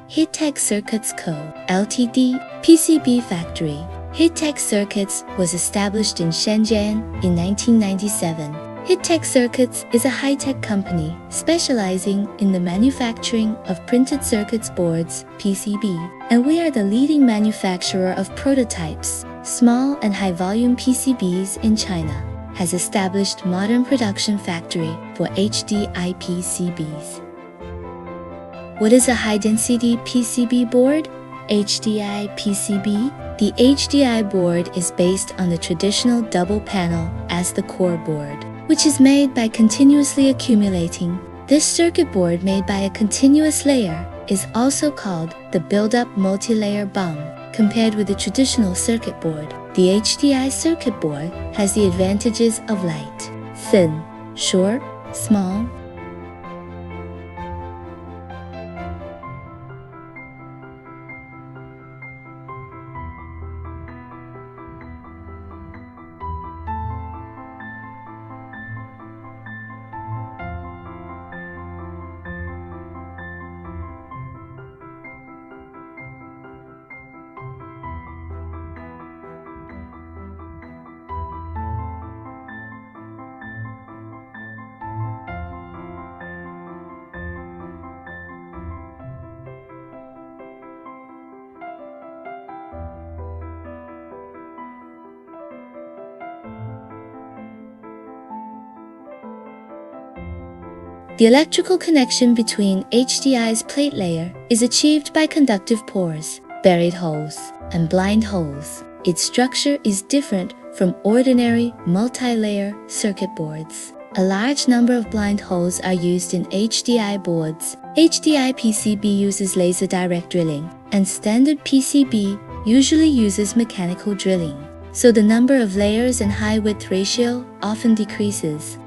Hitech Circuits Co., Ltd., PCB Factory. Hitech Circuits was established in Shenzhen in 1997. Hitech Circuits is a high-tech company specializing in the manufacturing of printed circuits boards, PCB, and we are the leading manufacturer of prototypes, small and high-volume PCBs in China. Has established modern production factory for HDI PCBs. What is a high-density PCB board? HDI PCB? The HDI board is based on the traditional double panel as the core board, which is made by continuously accumulating. This circuit board made by a continuous layer is also called the build-up multi-layer BOM. Compared with the traditional circuit board, the HDI circuit board has the advantages of light, thin, short, small. The electrical connection between HDI's plate layer is achieved by conductive pores, buried holes, and blind holes. Its structure is different from ordinary multi-layer circuit boards. A large number of blind holes are used in HDI boards. HDI PCB uses laser direct drilling, and standard PCB usually uses mechanical drilling, so the number of layers and high width ratio often decreases.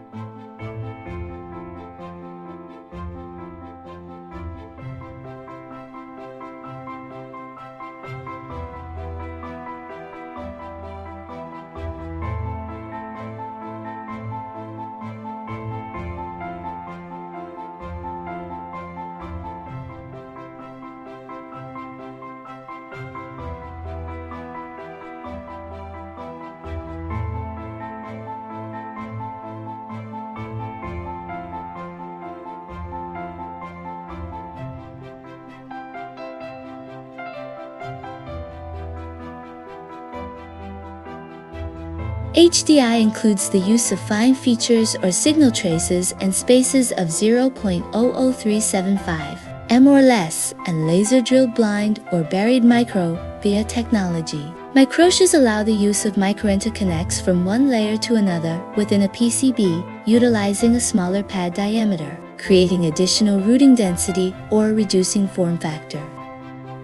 HDI includes the use of fine features or signal traces and spaces of 0.00375 m or less, and laser drilled blind or buried micro via technology. Microches allow the use of micro-interconnects from one layer to another within a PCB, utilizing a smaller pad diameter, creating additional routing density or reducing form factor.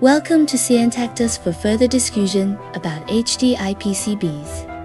Welcome to contact us for further discussion about HDI PCBs.